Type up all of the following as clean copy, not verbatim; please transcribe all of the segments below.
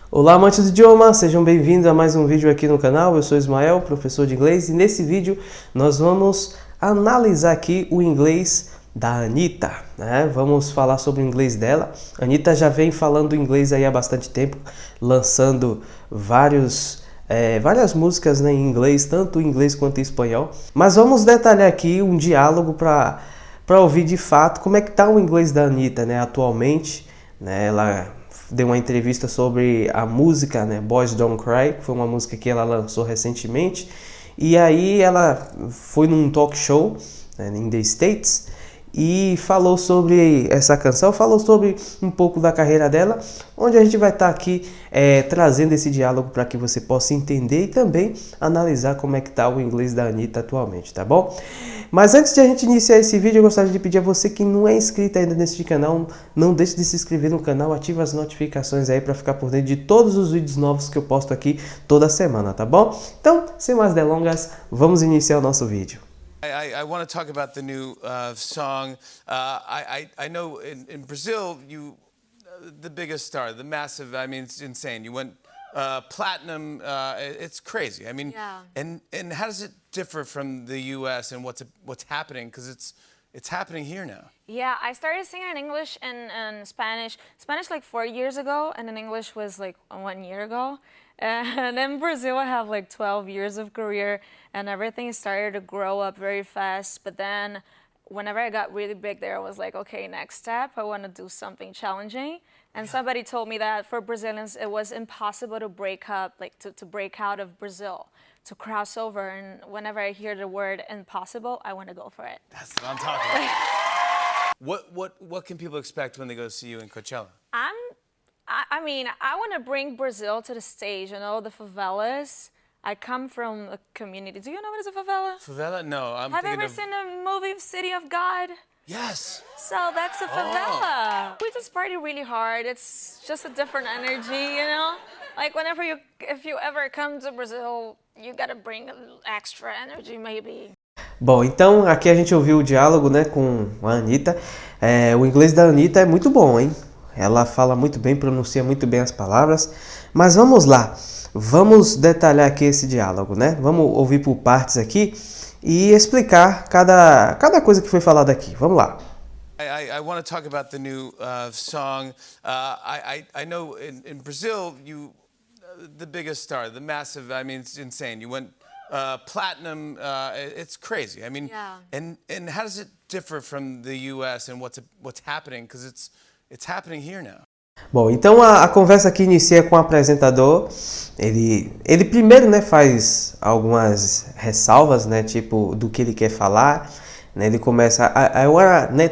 Olá, amantes do idioma, sejam bem-vindos a mais um vídeo aqui no canal. Eu sou Ismael, professor de inglês, e nesse vídeo nós vamos analisar aqui o inglês da Anitta, né? Vamos falar sobre o inglês dela. A Anitta já vem falando inglês aí há bastante tempo, lançando várias músicas, né, em inglês, tanto em inglês quanto em espanhol. Mas vamos detalhar aqui um diálogo para ouvir de fato como é que está o inglês da Anitta, né, atualmente, né? Ela deu uma entrevista sobre a música, né, Boys Don't Cry, que foi uma música que ela lançou recentemente, e aí ela foi num talk show, né, in the States, e falou sobre essa canção, falou sobre um pouco da carreira dela, onde a gente vai estar aqui trazendo esse diálogo para que você possa entender e também analisar como é que está o inglês da Anitta atualmente, tá bom? Mas antes de a gente iniciar esse vídeo, eu gostaria de pedir a você que não é inscrito ainda nesse canal, não deixe de se inscrever no canal, ative as notificações aí para ficar por dentro de todos os vídeos novos que eu posto aqui toda semana, tá bom? Então, sem mais delongas, vamos iniciar o nosso vídeo. I want to talk about the new song. I know in Brazil, the biggest star, the massive, I mean, it's insane. You went platinum, it's crazy. I mean, Yeah. and how does it differ from the US and what's happening? Because it's happening here now. Yeah, I started singing in English and Spanish. Spanish like 4 years ago, and in English was like 1 year ago. And in Brazil, I have like 12 years of career, and everything started to grow up very fast. But then, whenever I got really big there, I was like, okay, next step, I want to do something challenging. And somebody told me that for Brazilians, it was impossible to break up, like to break out of Brazil, to cross over. And whenever I hear the word impossible, I want to go for it. That's what I'm talking about. What can people expect when they go see you in Coachella? I mean, I want to bring Brazil to the stage, you know, the favelas. I come from a community. Do you know what is a favela? Favela? No, I'm Have you thinking ever of... seen the movie City of God? Yes. So that's a favela. We just party really hard. It's just a different energy, you know? Like if you ever come to Brazil, you gotta bring a little extra energy, maybe. Bom, então aqui a gente ouviu o diálogo, né, com a Anitta. O inglês da Anitta é muito bom, hein? Ela fala muito bem, pronuncia muito bem as palavras. Mas vamos lá, vamos detalhar aqui esse diálogo, né? Vamos ouvir por partes aqui e explicar cada coisa que foi falada aqui. Vamos lá. I want to talk about the new song. I know in Brazil, the biggest star, the massive, I mean, it's insane. You went platinum, it's crazy. I mean, Yeah. and how does it differ from the US and what's happening? Because it's happening here now. Bom, então a conversa aqui inicia com o apresentador. Ele primeiro, né, faz algumas ressalvas, né, tipo, do que ele quer falar. Né, ele começa né,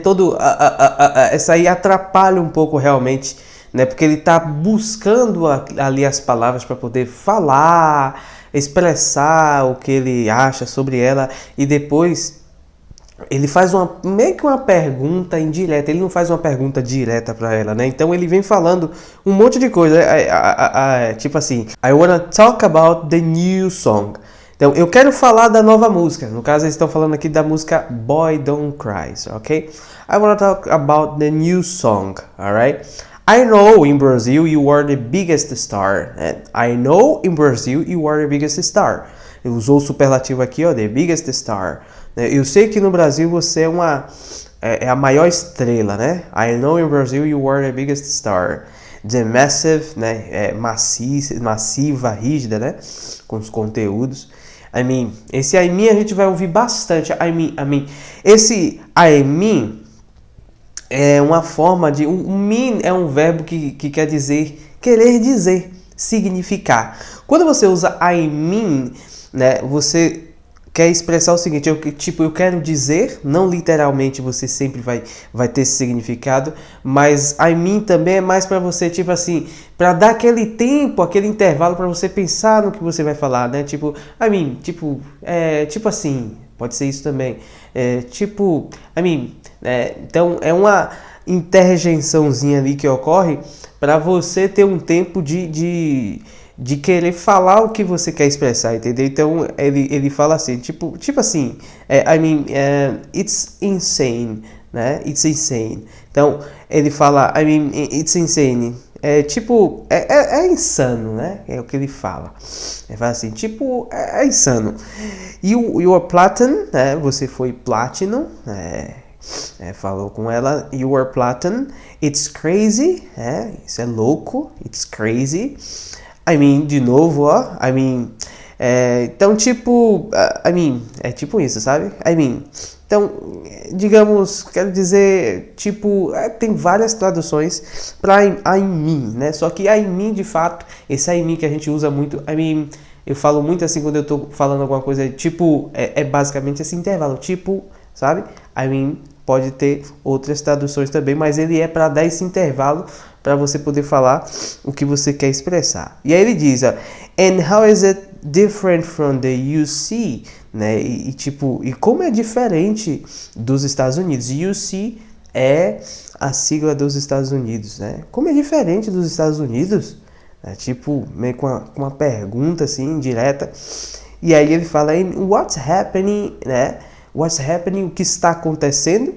essa aí atrapalha um pouco realmente, né, porque ele está buscando ali as palavras para poder falar, expressar o que ele acha sobre ela, e depois ele faz meio que uma pergunta indireta. Ele não faz uma pergunta direta para ela, né? Então ele vem falando um monte de coisa, tipo assim, I wanna talk about the new song. Então eu quero falar da nova música. No caso eles estão falando aqui da música Boy Don't Cry, ok? I wanna talk about the new song, alright? I know in Brazil you are the biggest star. I know in Brazil you are the biggest star. Ele usou o superlativo aqui, ó, the biggest star. Eu sei que no Brasil você é a maior estrela, né? I know in Brazil you are the biggest star. The massive, né? Massiva, rígida, né? Com os conteúdos. I mean, esse I mean a gente vai ouvir bastante. I mean. Esse I mean é uma forma de... mean é um verbo que quer dizer, querer dizer, significar. Quando você usa I mean, né? Você quer expressar o seguinte, eu quero dizer, não literalmente você sempre vai ter esse significado, mas I mean também é mais para você, tipo assim, para dar aquele tempo, aquele intervalo para você pensar no que você vai falar, né? Tipo, I mean, tipo assim, pode ser isso também. Tipo, I mean, então é uma interjeiçãozinha ali que ocorre para você ter um tempo de querer falar o que você quer expressar, entendeu? Então ele fala assim, tipo assim, I mean, it's insane, né? It's insane. Então ele fala, I mean, it's insane. é insano, né? É o que ele fala. Ele fala assim, tipo, é insano. You are platinum, né? Você foi platinum, falou com ela, you are platinum, it's crazy, isso é louco, it's crazy. I mean, de novo, ó, I mean, então tipo, é tipo isso, sabe? I mean, então, digamos, quero dizer, tipo, tem várias traduções para I mean, né? Só que I mean, de fato, esse I mean que a gente usa muito, I mean, eu falo muito assim quando eu tô falando alguma coisa, tipo, é basicamente esse intervalo, tipo, sabe? I mean, pode ter outras traduções também, mas ele é para dar esse intervalo para você poder falar o que você quer expressar. E aí ele diz, ó, and how is it different from the UC, né? E como é diferente dos Estados Unidos? UC é a sigla dos Estados Unidos, né? Como é diferente dos Estados Unidos? Tipo, meio com uma pergunta assim, direta. E aí ele fala, what's happening, né? What's happening, o que está acontecendo?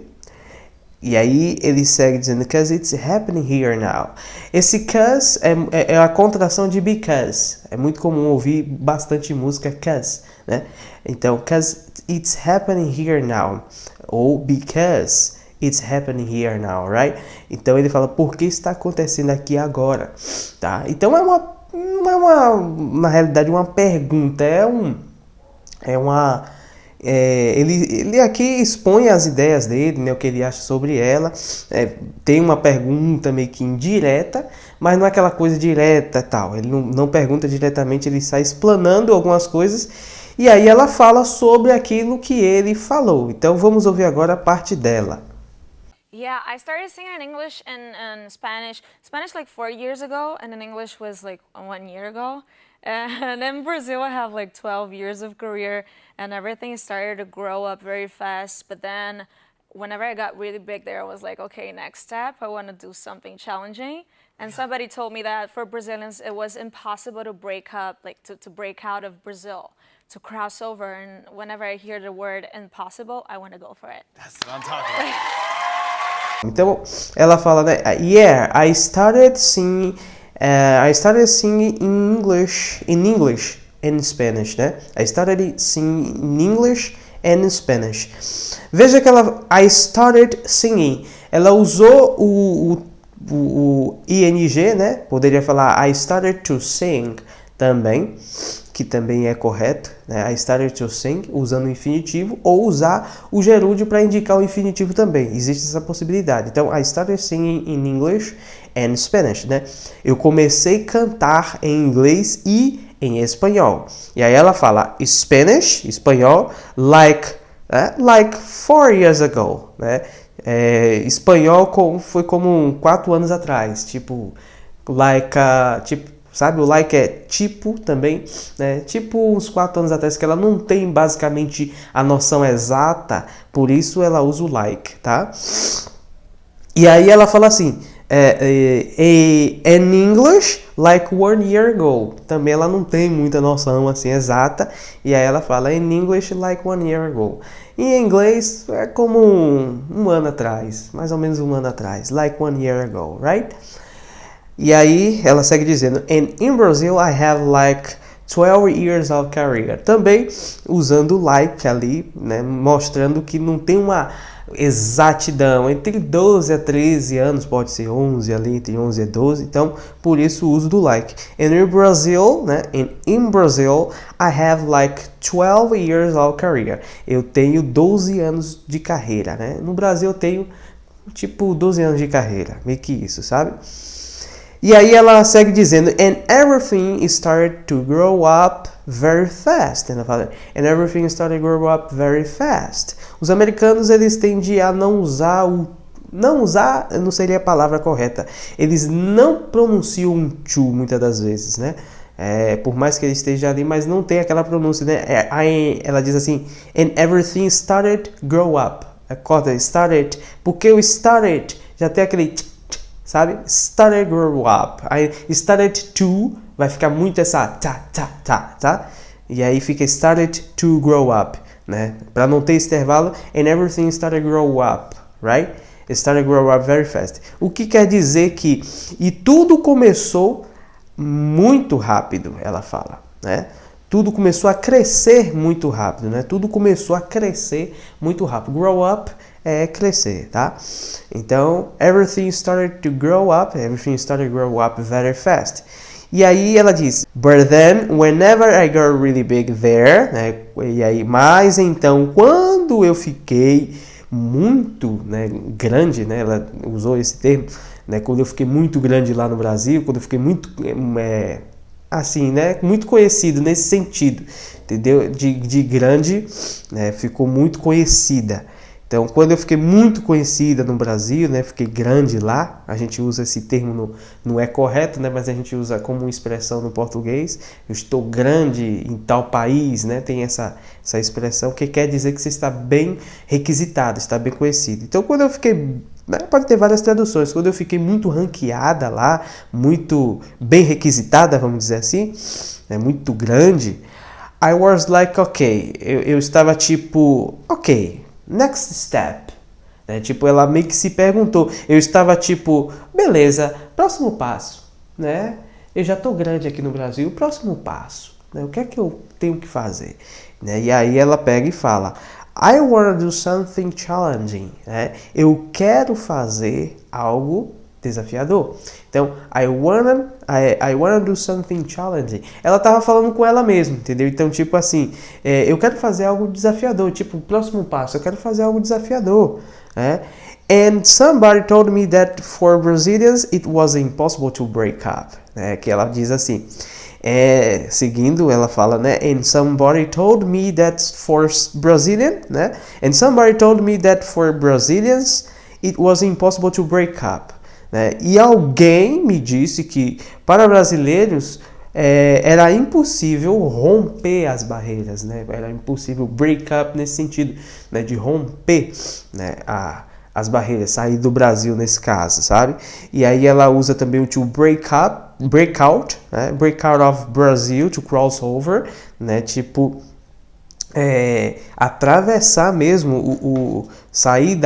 E aí ele segue dizendo, because it's happening here now. Esse cause é a contração de because. É muito comum ouvir bastante música cause, né? Então, because it's happening here now. Ou because it's happening here now, right? Então ele fala, porque está acontecendo aqui agora, tá? Então não é na realidade uma pergunta, ele aqui expõe as ideias dele, né, o que ele acha sobre ela. Tem uma pergunta meio que indireta, mas não é aquela coisa direta tal. Ele não pergunta diretamente, ele sai explanando algumas coisas e aí ela fala sobre aquilo que ele falou. Então vamos ouvir agora a parte dela. Yeah, I started singing in English and Spanish. Spanish like 4 years ago, and in English was like 1 year ago. And in Brazil, I have like 12 years of career, and everything started to grow up very fast. But then, whenever I got really big there, I was like, okay, next step, I want to do something challenging. And somebody told me that for Brazilians, it was impossible to break up, like to break out of Brazil, to cross over. And whenever I hear the word impossible, I want to go for it. That's what I'm talking about. Então, ela fala, né? Yeah, I started singing in English and Spanish, né? I started singing in English and Spanish. Veja que I started singing. Ela usou o ing, né? Poderia falar I started to sing também, que também é correto, né? I started to sing, usando o infinitivo, ou usar o gerúndio para indicar o infinitivo também. Existe essa possibilidade. Então, I started singing in English and Spanish, né? Eu comecei a cantar em inglês e em espanhol. E aí ela fala Spanish, espanhol, like 4 years ago, né? Espanhol foi como 4 anos atrás, tipo, sabe, o like é tipo também, né? Tipo uns 4 anos atrás, que ela não tem basicamente a noção exata, por isso ela usa o like, tá? E aí ela fala assim, in English, like 1 year ago. Também ela não tem muita noção assim exata, e aí ela fala in English, like 1 year ago. E em inglês é como um ano atrás, mais ou menos 1 ano atrás, like 1 year ago, right? E aí ela segue dizendo, and in Brazil I have like 12 years of career. Também usando like ali, né, mostrando que não tem uma exatidão, entre 12 a 13 anos, pode ser 11 ali, entre 11 e 12, então por isso o uso do like. And in Brazil, né, in Brazil I have like 12 years of career. Eu tenho 12 anos de carreira, né? No Brasil eu tenho tipo 12 anos de carreira, meio que isso, sabe? E aí ela segue dizendo, and everything started to grow up very fast. Ela fala, and everything started to grow up very fast. Os americanos, eles tendem a não usar, não seria a palavra correta. Eles não pronunciam um to muitas das vezes, né? Por mais que ele esteja ali, mas não tem aquela pronúncia, né? Ela diz assim, and everything started to grow up. Corta, started, porque o started já tem aquele... Sabe? Started grow up. Aí started to vai ficar muito essa tá? E aí fica started to grow up, né? Para não ter esse intervalo, and everything started grow up, right? started to grow up very fast. O que quer dizer que... E tudo começou muito rápido, ela fala, né? Tudo começou a crescer muito rápido, né? Tudo começou a crescer muito rápido. Grow up é crescer, tá? Então, everything started to grow up very fast. E aí ela diz, but then, whenever I got really big there, né? E aí, mas então, quando eu fiquei muito, né, grande, né? Ela usou esse termo, né? Quando eu fiquei muito grande lá no Brasil, quando eu fiquei muito... assim, né, muito conhecido nesse sentido, entendeu? De grande, né, ficou muito conhecida. Então, quando eu fiquei muito conhecida no Brasil, né, fiquei grande lá, a gente usa esse termo, não é correto, né, mas a gente usa como expressão no português, eu estou grande em tal país, né, tem essa expressão que quer dizer que você está bem requisitado, está bem conhecido. Então, quando eu fiquei... Pode ter várias traduções. Quando eu fiquei muito ranqueada lá, muito bem requisitada, vamos dizer assim, muito grande, I was like, ok. Eu estava tipo, ok, next step. Tipo, ela meio que se perguntou. Eu estava tipo, beleza, próximo passo. Né? Eu já estou grande aqui no Brasil, próximo passo. Né? O que é que eu tenho que fazer? Né? E aí ela pega e fala... I wanna do something challenging. Né? Eu quero fazer algo desafiador. Então, I wanna do something challenging. Ela estava falando com ela mesma, entendeu? Então, tipo assim, eu quero fazer algo desafiador. Tipo, próximo passo, eu quero fazer algo desafiador. Né? And somebody told me that for Brazilians it was impossible to break up. Né? Que ela diz assim... seguindo, ela fala, né? And somebody told me that for Brazilian, né? And somebody told me that for Brazilians it was impossible to break up. Né? E alguém me disse que para brasileiros era impossível romper as barreiras, né? Era impossível break up nesse sentido, né? De romper, né? As barreiras, sair do Brasil nesse caso, sabe? E aí ela usa também o to break out, né? Break out of Brazil, to cross over, né? Tipo, atravessar mesmo, sair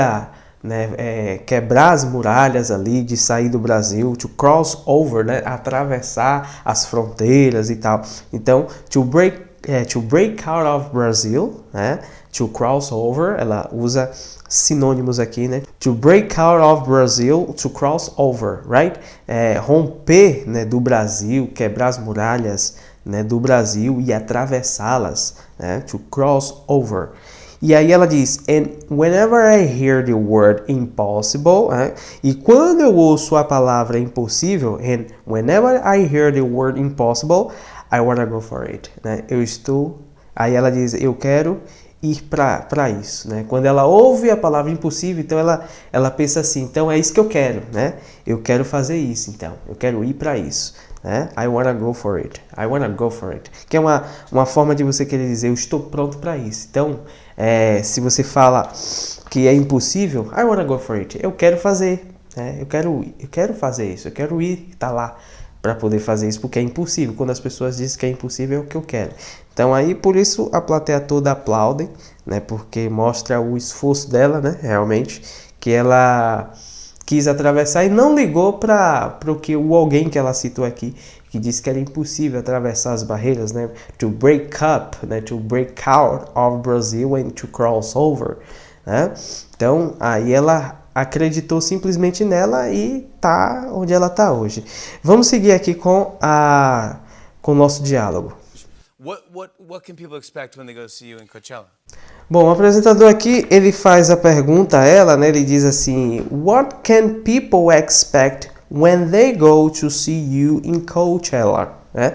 né? Quebrar as muralhas ali, de sair do Brasil, to cross over, né? Atravessar as fronteiras e tal. Então, to break out of Brazil, né? To cross over, ela usa sinônimos aqui, né? To break out of Brazil, to cross over, right? Romper, né, do Brasil, quebrar as muralhas, né, do Brasil e atravessá-las, né? To cross over. E aí ela diz, and whenever I hear the word impossible, e quando eu ouço a palavra impossível, and whenever I hear the word impossible, I wanna go for it, né? Aí ela diz, eu quero ir para isso, né? Quando ela ouve a palavra impossível, então ela pensa assim, então é isso que eu quero, né? Eu quero fazer isso, então. Eu quero ir para isso, né? I wanna go for it. I wanna go for it. Que é uma forma de você querer dizer, eu estou pronto para isso. Então, se você fala que é impossível, I wanna go for it. Eu quero fazer, né? Eu quero fazer isso. Eu quero ir, tá lá para poder fazer isso, porque é impossível. Quando as pessoas dizem que é impossível, é o que eu quero. Então aí, por isso, a plateia toda aplaude, né? Porque mostra o esforço dela, né? Realmente, que ela quis atravessar e não ligou para o alguém que ela citou aqui, que disse que era impossível atravessar as barreiras, né? To break up, né? To break out of Brazil and to cross over, né? Então, aí ela acreditou simplesmente nela e tá onde ela tá hoje. Vamos seguir aqui com o nosso diálogo. What can people expect when they go see you in Coachella? Bom, o apresentador aqui, ele faz a pergunta a ela, né? Ele diz assim, what can people expect when they go to see you in Coachella? Né?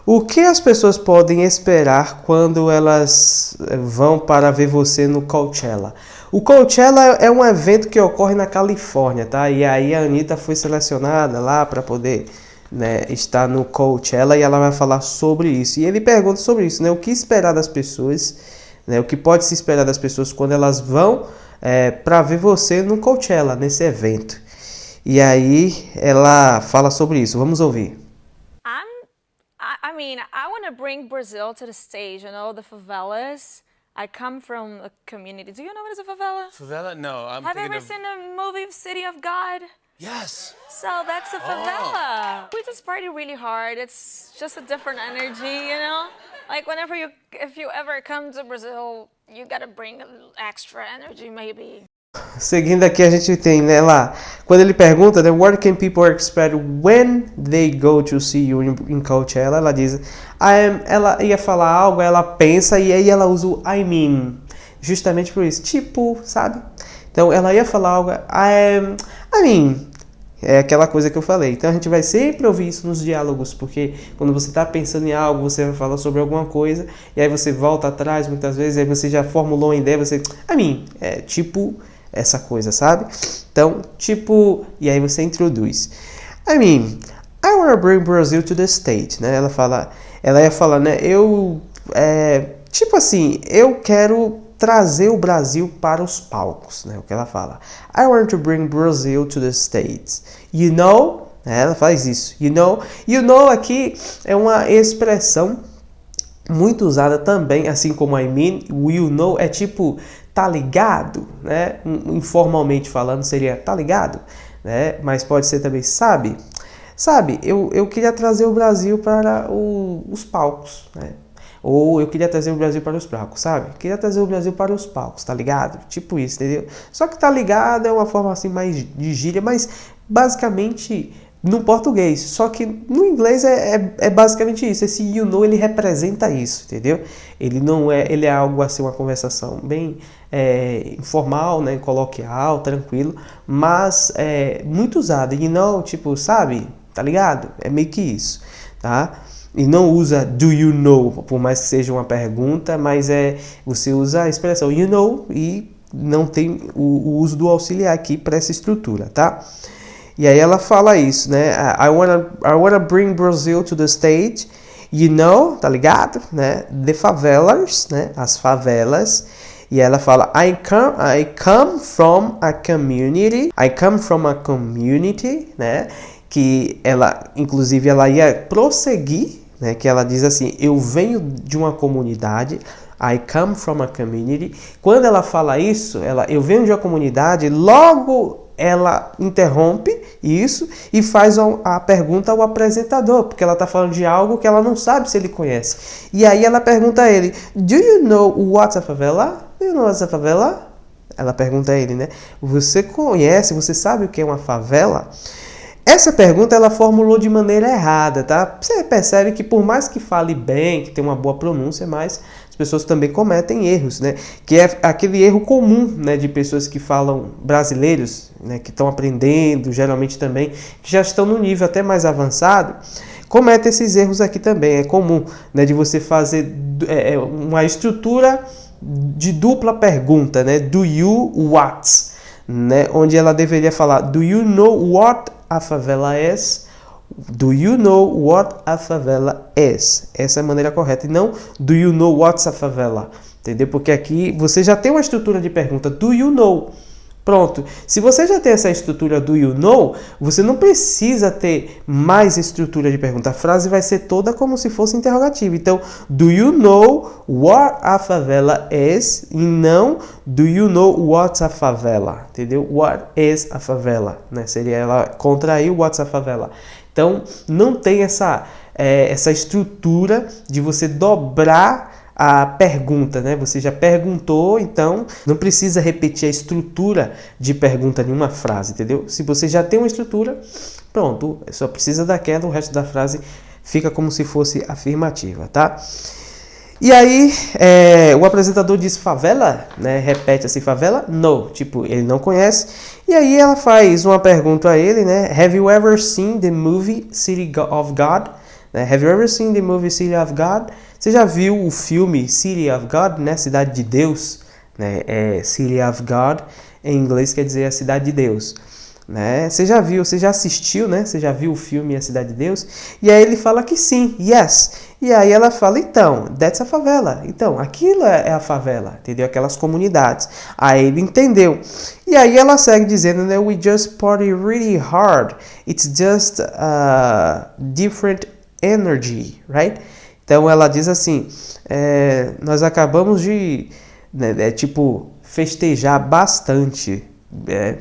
O que as pessoas podem esperar quando elas vão para ver você no Coachella? O Coachella é um evento que ocorre na Califórnia, tá? E aí a Anitta foi selecionada lá para poder, né, estar no Coachella e ela vai falar sobre isso. E ele pergunta sobre isso, né? O que esperar das pessoas, né? O que pode se esperar das pessoas quando elas vão para ver você no Coachella, nesse evento. E aí ela fala sobre isso. Vamos ouvir. I want to bring Brazil to the stage, you know, the favelas. I come from a community. Do you know what is a favela? Favela? No, I'm Have you thinking ever of... seen the movie City of God? Yes. So that's a favela. We just party really hard. It's just a different energy, you know? Like if you ever come to Brazil, you gotta bring a little extra energy, maybe. Seguindo aqui a gente tem, né, lá, quando ele pergunta, né, what can people expect when they go to see you in Coachella, ela diz, ela ia falar algo, ela pensa e aí ela usa o I mean, justamente por isso, tipo, sabe? Então ela ia falar algo, I mean, é aquela coisa que eu falei. Então a gente vai sempre ouvir isso nos diálogos, porque quando você está pensando em algo, você vai falar sobre alguma coisa, e aí você volta atrás muitas vezes, aí você já formulou uma ideia, você, é tipo essa coisa, sabe? Então, tipo, e aí você introduz. I wanna bring Brazil to the stage, né? Ela ia falar, né? Tipo assim, eu quero trazer o Brasil para os palcos, né? O que ela fala. I want to bring Brazil to the stage. You know? Ela faz isso. You know? You know aqui é uma expressão muito usada também, assim como I mean, you know é tipo, tá ligado, né? Informalmente falando seria, tá ligado, né? Mas pode ser também, sabe, eu queria trazer o Brasil para os palcos, né? Ou eu queria trazer o Brasil para os palcos, sabe? Queria trazer o Brasil para os palcos, tá ligado? Tipo isso, entendeu? Só que tá ligado é uma forma assim mais de gíria, mas basicamente no português, só que no inglês é basicamente isso. Esse you know, ele representa isso, entendeu? Ele é algo assim, uma conversação bem informal, né, coloquial, tranquilo, mas muito usado. You know, tipo, sabe, tá ligado? É meio que isso, tá? E não usa do you know, por mais que seja uma pergunta, mas você usa a expressão you know e não tem o uso do auxiliar aqui para essa estrutura, tá? E aí ela fala isso, né? I wanna bring Brazil to the stage. You know, tá ligado? Né? The favelas, né? As favelas. E ela fala, I come from a community. I come from a community, né? Que ela, inclusive, ela ia prosseguir, né? Que ela diz assim, eu venho de uma comunidade. I come from a community. Quando ela fala isso, eu venho de uma comunidade, logo ela interrompe isso e faz a pergunta ao apresentador, porque ela está falando de algo que ela não sabe se ele conhece. E aí ela pergunta a ele, do you know what's a favela? Do you know what's a favela? Ela pergunta a ele, né? Você conhece, você sabe o que é uma favela? Essa pergunta ela formulou de maneira errada, tá? Você percebe que por mais que fale bem, que tem uma boa pronúncia, mas as pessoas também cometem erros, né? Que é aquele erro comum, né, de pessoas que falam brasileiros, né, que estão aprendendo, geralmente também, que já estão no nível até mais avançado, comete esses erros aqui também. É comum, né, de você fazer uma estrutura de dupla pergunta, né? Do you what? Né? Onde ela deveria falar, do you know what a favela is? Do you know what a favela is? Essa é a maneira correta. E não do you know what's a favela. Entendeu? Porque aqui você já tem uma estrutura de pergunta. Do you know? Pronto. Se você já tem essa estrutura do you know, você não precisa ter mais estrutura de pergunta. A frase vai ser toda como se fosse interrogativa. Então, do you know what a favela is? E não do you know what's a favela. Entendeu? What is a favela? Né? Seria ela contrair what's a favela. Então, não tem essa estrutura de você dobrar a pergunta, né? Você já perguntou, então não precisa repetir a estrutura de pergunta em uma frase, entendeu? Se você já tem uma estrutura, pronto, só precisa daquela, o resto da frase fica como se fosse afirmativa, tá? E aí, o apresentador diz favela, né? Repete assim, favela? No, tipo, ele não conhece. E aí ela faz uma pergunta a ele, né? Have you ever seen the movie City of God? Have you ever seen the movie City of God? Você já viu o filme City of God, né? Cidade de Deus, né? City of God, em inglês quer dizer a Cidade de Deus, né? Você já viu, você já assistiu, né? Você já viu o filme A Cidade de Deus? E aí ele fala que sim, yes. E aí ela fala, então, that's a favela. Então, aquilo é a favela, entendeu? Aquelas comunidades. Aí ele entendeu. E aí ela segue dizendo, né? We just party really hard. It's just different energy, right? Então ela diz assim, nós acabamos de, né, tipo, festejar bastante,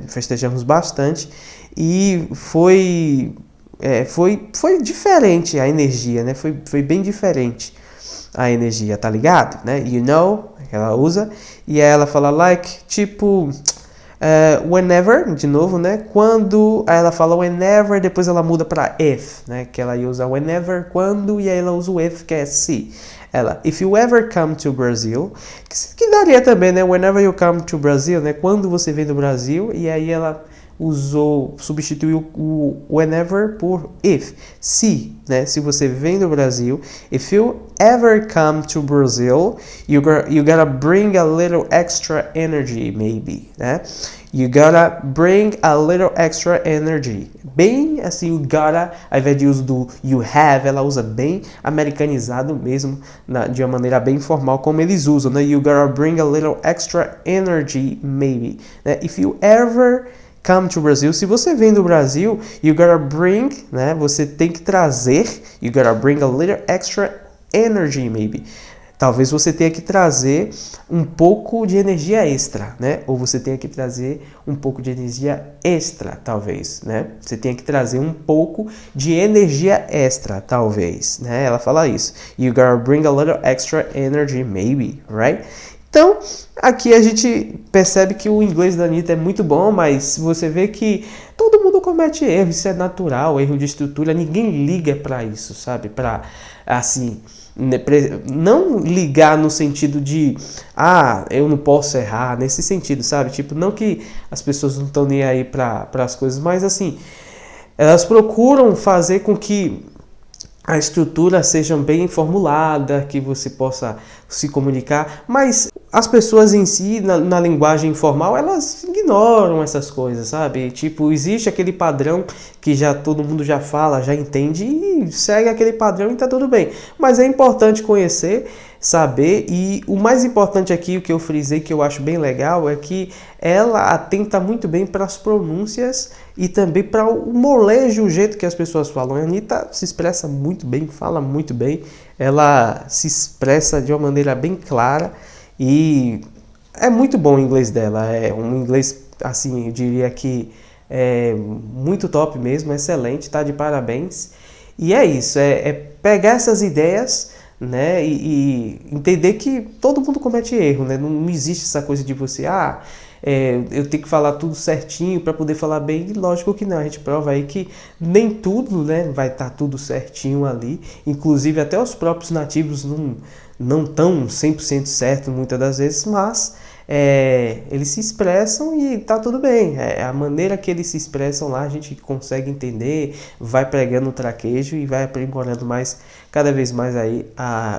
festejamos bastante e foi diferente a energia, né? Foi bem diferente a energia, tá ligado? Né? You know, ela usa, e aí ela fala like, tipo, whenever, de novo, né? Quando, aí ela fala whenever, depois ela muda para if, né? Que ela usa whenever, quando, e aí ela usa o if, que é se. Ela, if you ever come to Brazil, que daria também, né? Whenever you come to Brazil, né? Quando você vem do Brasil, e aí ela substituiu o whenever por if. Se, né? Se você vem do Brasil, if you ever come to Brazil, you gotta bring a little extra energy, maybe, né? You gotta bring a little extra energy. Bem assim, o gotta, ao invés de uso do you have, ela usa bem americanizado mesmo, de uma maneira bem formal, como eles usam, né? You gotta bring a little extra energy, maybe. Né? If you ever come to Brazil, se você vem do Brasil, you gotta bring, né? Você tem que trazer, you gotta bring a little extra energy, maybe. Talvez você tenha que trazer um pouco de energia extra, né? Ou você tenha que trazer um pouco de energia extra, talvez, né? Você tenha que trazer um pouco de energia extra, talvez, né? Ela fala isso. You gotta bring a little extra energy, maybe, right? Então, aqui a gente percebe que o inglês da Anitta é muito bom, mas você vê que todo mundo comete erro, isso é natural, erro de estrutura, ninguém liga para isso, sabe? Para, assim, não ligar no sentido de, eu não posso errar, nesse sentido, sabe? Tipo, não que as pessoas não estão nem aí para as coisas, mas assim, elas procuram fazer com que a estrutura seja bem formulada, que você possa se comunicar, mas as pessoas em si, na linguagem informal, elas ignoram essas coisas, sabe? Tipo, existe aquele padrão que já todo mundo já fala, já entende e segue aquele padrão e tá tudo bem. Mas é importante conhecer, saber, e o mais importante aqui, o que eu frisei, que eu acho bem legal, é que ela atenta muito bem para as pronúncias e também para o molejo, o jeito que as pessoas falam. A Anitta se expressa muito bem, fala muito bem, ela se expressa de uma maneira bem clara e é muito bom o inglês dela, é um inglês, assim, eu diria que é muito top mesmo, excelente, tá de parabéns. E é isso, é pegar essas ideias, né, e entender que todo mundo comete erro, né, não existe essa coisa de você, eu tenho que falar tudo certinho para poder falar bem, e lógico que não, a gente prova aí que nem tudo, né, vai estar tudo certinho ali, inclusive até os próprios nativos não estão 100% certo muitas das vezes, mas eles se expressam e tá tudo bem, a maneira que eles se expressam lá a gente consegue entender, vai pregando o traquejo e vai aprimorando cada vez mais aí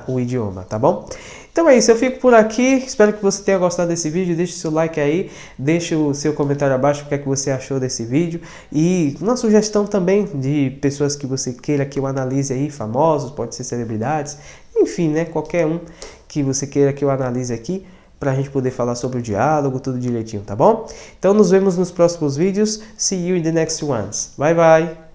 o idioma, tá bom? Então é isso, eu fico por aqui, espero que você tenha gostado desse vídeo, deixe seu like aí, deixe o seu comentário abaixo, o que é que você achou desse vídeo, e uma sugestão também de pessoas que você queira que eu analise aí, famosos, pode ser celebridades, enfim, né, qualquer um que você queira que eu analise aqui, para a gente poder falar sobre o diálogo, tudo direitinho, tá bom? Então nos vemos nos próximos vídeos, see you in the next ones, bye bye!